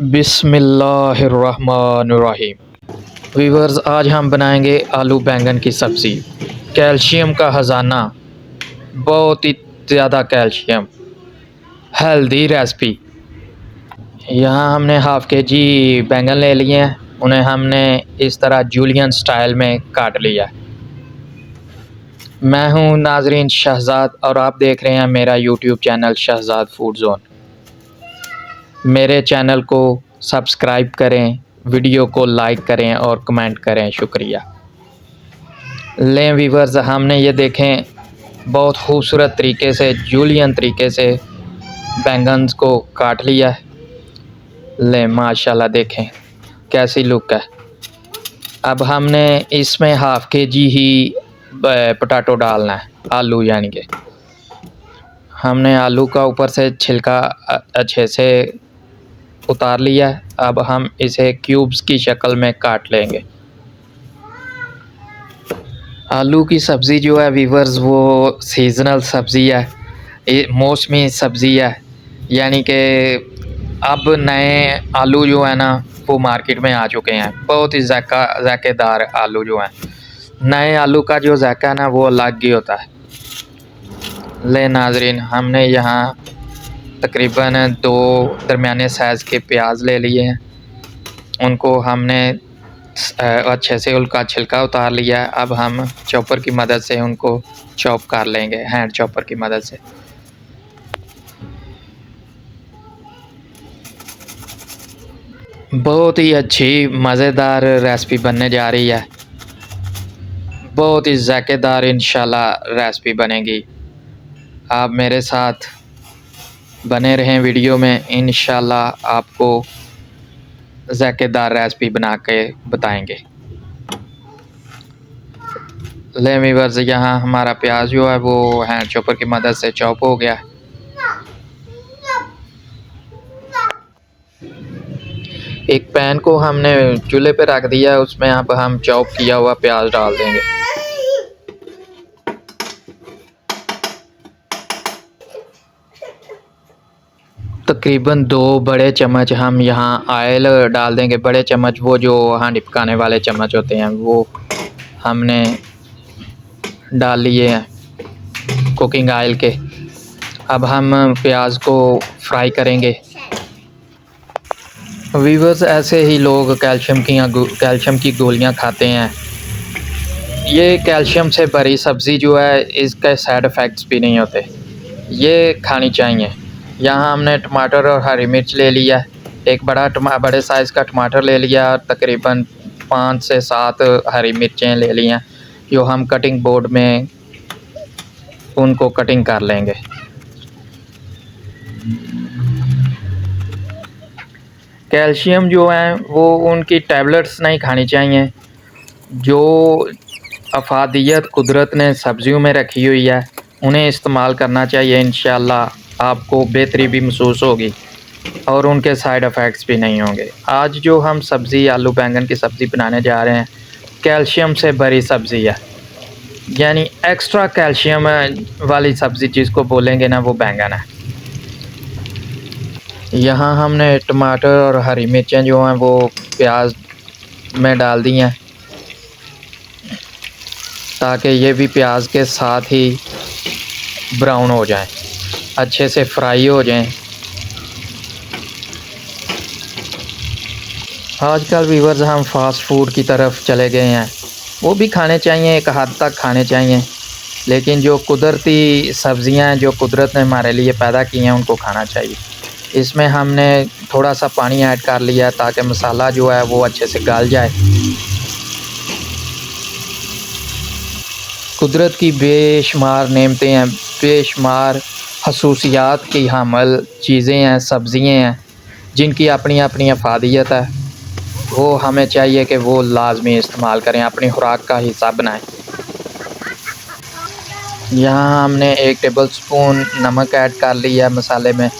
बिस्मिल्लाहिर्रहमानिर्रहीम। वीवर्स, आज हम बनाएंगे आलू बैंगन की सब्ज़ी। कैल्शियम का ख़जाना, बहुत ही ज़्यादा कैल्शियम, हेल्दी रेसिपी। यहाँ हमने हाफ़ के जी बैंगन ले लिए हैं। उन्हें हमने इस तरह जूलियन स्टाइल में काट लिया है। मैं हूँ नाजरीन शहज़ाद और आप देख रहे हैं मेरा YouTube channel Shahzad food zone. मेरे चैनल को सब्सक्राइब करें, वीडियो को लाइक करें और कमेंट करें। शुक्रिया। लें वीवर्स, हमने ये देखें बहुत खूबसूरत तरीके से, जूलियन तरीके से बैंगन्स को काट लिया है। लें, माशाल्लाह, देखें कैसी लुक है। अब हमने इसमें हाफ़ के जी ही पोटैटो डालना है, आलू, यानी कि हमने आलू का ऊपर से छिलका अच्छे से उतार लिया है। अब हम इसे क्यूब्स की शक्ल में काट लेंगे। आलू की सब्ज़ी जो है वीवर्स, वो सीज़नल सब्ज़ी है, मौसमी सब्ज़ी है। यानी कि अब नए आलू जो है ना, वो मार्केट में आ चुके हैं। बहुत ही ज़ायकेदार आलू जो हैं। नए आलू का जो ज़ायका है ना, वो अलग ही होता है। ले नाजरीन, हमने यहाँ तकरीबन 2 दरमियाने साइज़ के प्याज ले लिए हैं। उनको हमने अच्छे से उनका छिलका उतार लिया है। अब हम चॉपर की मदद से उनको चॉप कर लेंगे, हैंड चॉपर की मदद से। बहुत ही अच्छी मज़ेदार रेसिपी बनने जा रही है। बहुत ही ज़ायकेदार इंशाल्लाह रेसिपी बनेगी। आप मेरे साथ बने रहें वीडियो में, इंशाल्लाह आपको ज़ायकेदार रेसिपी बना के बताएंगे। ले वीवर्स, यहाँ हमारा प्याज जो है वो हैंड चॉपर की मदद से चॉप हो गया। एक पैन को हमने चूल्हे पे रख दिया है, उसमें अब हम चॉप किया हुआ प्याज डाल देंगे। तकरीबन 2 बड़े चम्मच हम यहाँ ऑयल डाल देंगे। बड़े चम्मच, वो जो हांडी पकाने वाले चम्मच होते हैं, वो हमने डाल लिए हैं कुकिंग ऑयल के। अब हम प्याज को फ्राई करेंगे। वीवर्स, ऐसे ही लोग कैल्शियम की गोलियां खाते हैं। ये कैल्शियम से भरी सब्ज़ी जो है, इसके साइड इफ़ेक्ट्स भी नहीं होते, ये खानी चाहिए। यहाँ हमने टमाटर और हरी मिर्च ले लिया है। एक बड़े साइज़ का टमाटर ले लिया, तकरीबन 5 से 7 हरी मिर्चें ले ली हैं, जो हम कटिंग बोर्ड में उनको कटिंग कर लेंगे। कैल्शियम जो है वो उनकी टैबलेट्स नहीं खानी चाहिए। जो अफादियत कुदरत ने सब्ज़ियों में रखी हुई है, उन्हें इस्तेमाल करना चाहिए। इंशाल्लाह आपको बेहतरी भी महसूस होगी और उनके साइड इफ़ेक्ट्स भी नहीं होंगे। आज जो हम सब्ज़ी आलू बैंगन की सब्ज़ी बनाने जा रहे हैं, कैल्शियम से भरी सब्ज़ी है, यानी एक्स्ट्रा कैल्शियम वाली सब्ज़ी जिसको बोलेंगे ना, वो बैंगन है। यहाँ हमने टमाटर और हरी मिर्चें जो हैं वो प्याज में डाल दी हैं, ताकि ये भी प्याज के साथ ही ब्राउन हो जाएं, अच्छे से फ्राई हो जाएं। आजकल वीवर्स, हम फास्ट फूड की तरफ चले गए हैं। वो भी खाने चाहिए, एक हद तक खाने चाहिए, लेकिन जो कुदरती सब्ज़ियां हैं जो कुदरत ने हमारे लिए पैदा की हैं, उनको खाना चाहिए। इसमें हमने थोड़ा सा पानी ऐड कर लिया है ताकि मसाला जो है वो अच्छे से गल जाए। कुदरत की बेशुमार नेमतें हैं, बेशुमार खसूसियात की हामिल चीज़ें हैं, सब्ज़ियाँ हैं, जिनकी अपनी अपनी अफादियत है। वो हमें चाहिए कि वो लाजमी इस्तेमाल करें, अपनी खुराक का हिस्सा बनाएं। यहाँ हमने 1 टेबल स्पून नमक ऐड कर लिया है मसाले में।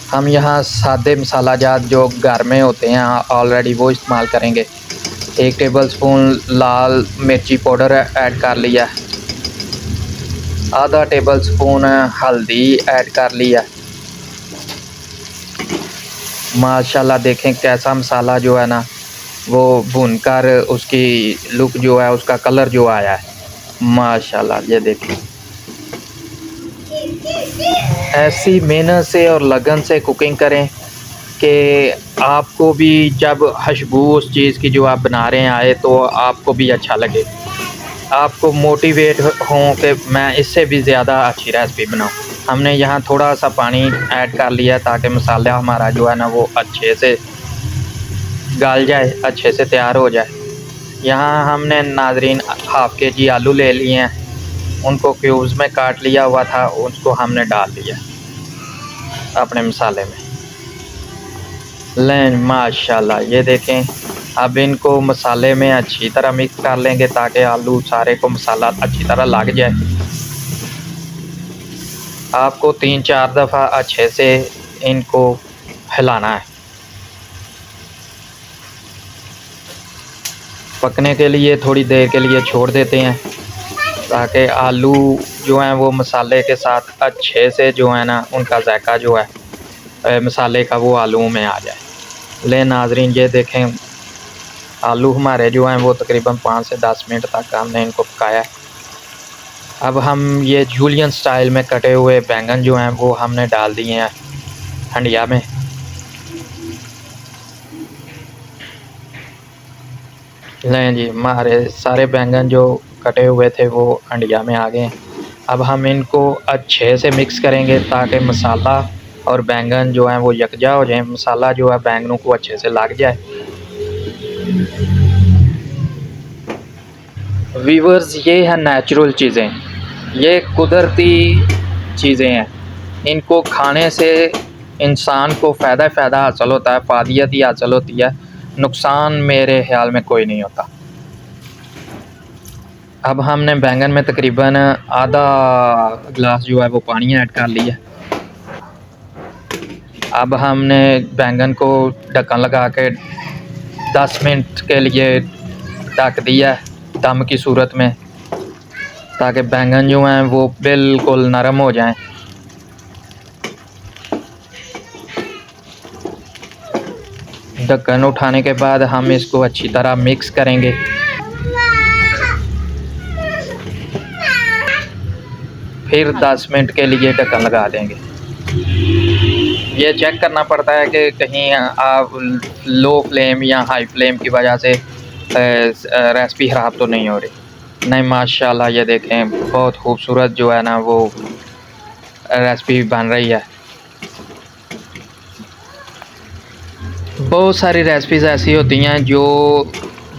हम यहाँ सादे मसाला जात जो घर में होते हैं ऑलरेडी, वो इस्तेमाल करेंगे। 1 टेबल स्पून लाल मिर्ची पाउडर ऐड कर लिया, आधा टेबल स्पून हल्दी ऐड कर लिया, माशाल्लाह देखें कैसा मसाला जो है ना वो भूनकर उसकी लुक जो है, उसका कलर जो आया है, माशाल्लाह ये देखें। ऐसी मेहनत से और लगन से कुकिंग करें कि आपको भी जब खुशबू उस चीज़ की जो आप बना रहे हैं आए तो आपको भी अच्छा लगे, आपको मोटिवेट हों कि मैं इससे भी ज़्यादा अच्छी रेसिपी बनाऊँ। हमने यहाँ थोड़ा सा पानी ऐड कर लिया ताकि मसाला हमारा जो है ना वो अच्छे से गल जाए, अच्छे से तैयार हो जाए। यहाँ हमने नाज़रीन हाफ़ केजी आलू ले लिए हैं, उनको क्यूब्स में काट लिया हुआ था, उसको हमने डाल दिया अपने मसाले में। लें माशाल्लाह ये देखें, अब इनको मसाले में अच्छी तरह मिक्स कर लेंगे ताकि आलू सारे को मसाला अच्छी तरह लग जाए। आपको 3-4 दफ़ा अच्छे से इनको हिलाना है। पकने के लिए थोड़ी देर के लिए छोड़ देते हैं ताकि आलू जो हैं वो मसाले के साथ अच्छे से जो है ना उनका जायका जो है मसाले का वो आलू में आ जाए। ले नाज़रीन ये देखें, आलू हमारे जो हैं वो तकरीबन 5 से 10 मिनट तक हमने इनको पकाया है। अब हम ये जूलियन स्टाइल में कटे हुए बैंगन जो हैं वो हमने डाल दिए हैं हंडिया में। लें जी, हमारे सारे बैंगन जो कटे हुए थे वो हंडिया में आ गए हैं। अब हम इनको अच्छे से मिक्स करेंगे ताकि मसाला और बैंगन जो हैं वो यकजा हो जाए, मसाला जो है बैंगनों को अच्छे से लग जाए। वीवर्स ये है नेचुरल चीज़ें, ये कुदरती चीज़ें हैं, इनको खाने से इंसान को फ़ायदा हासिल होता है, फ़ायदियत ही हासिल होती है, नुकसान मेरे ख़्याल में कोई नहीं होता। अब हमने बैंगन में तकरीबन आधा गिलास जो है वो पानी ऐड कर लिया। अब हमने बैंगन को ढक्कन लगा के 10 मिनट के लिए ढक दिया दम की सूरत में ताकि बैंगन जो हैं वो बिल्कुल नरम हो जाएं। ढक्कन उठाने के बाद हम इसको अच्छी तरह मिक्स करेंगे। फिर 10 मिनट के लिए ढक्कन लगा देंगे। ये चेक करना पड़ता है कि कहीं आप लो फ्लेम या हाई फ्लेम की वजह से रेसिपी ख़राब तो नहीं हो रही। नहीं माशाल्लाह ये देखें बहुत खूबसूरत जो है ना वो रेसिपी बन रही है। बहुत सारी रेसिपीज़ ऐसी होती हैं जो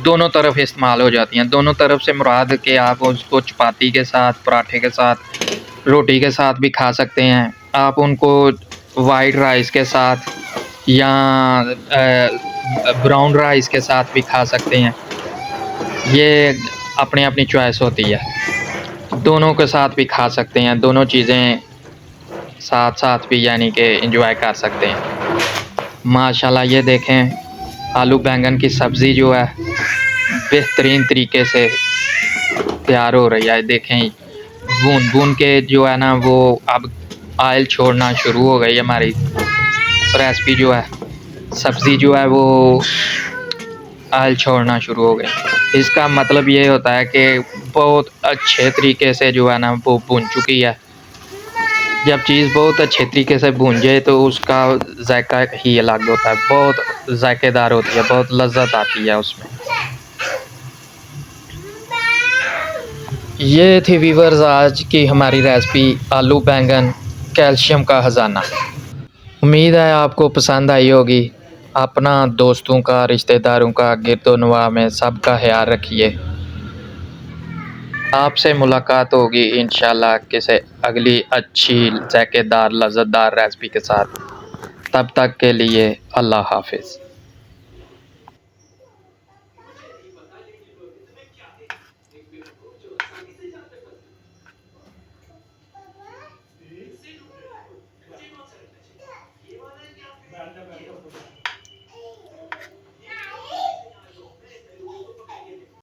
दोनों तरफ इस्तेमाल हो जाती हैं। दोनों तरफ से मुराद कि आप उसको चपाती के साथ, पराठे के साथ, रोटी के साथ भी खा सकते हैं। आप उनको वाइट राइस के साथ या ब्राउन राइस के साथ भी खा सकते हैं। ये अपनी अपनी चॉइस होती है। दोनों के साथ भी खा सकते हैं, दोनों चीज़ें साथ साथ भी यानी कि एंजॉय कर सकते हैं। माशाल्लाह ये देखें आलू बैंगन की सब्ज़ी जो है बेहतरीन तरीके से तैयार हो रही है। देखें भून भून के जो है ना वो अब ऑयल छोड़ना शुरू हो गई। हमारी रेसिपी जो है, सब्ज़ी जो है वो ऑयल छोड़ना शुरू हो गई। इसका मतलब ये होता है कि बहुत अच्छे तरीके से जो है ना वो भून चुकी है। जब चीज़ बहुत अच्छे तरीके से भून जाए तो उसका जायका ही अलग होता है, बहुत जायकेदार होती है, बहुत लज़्ज़त आती है उसमें। ये थी वीवर्स आज की हमारी रेसिपी आलू बैंगन कैल्शियम का ख़जाना। उम्मीद है आपको पसंद आई होगी। अपना, दोस्तों का, रिश्तेदारों का, गिरदोनवा में सबका ख्याल रखिए। आपसे मुलाकात होगी इंशाल्लाह किसी अगली अच्छी जायकेदार लज़्ज़तदार रेसिपी के साथ। तब तक के लिए अल्लाह हाफ़िज़।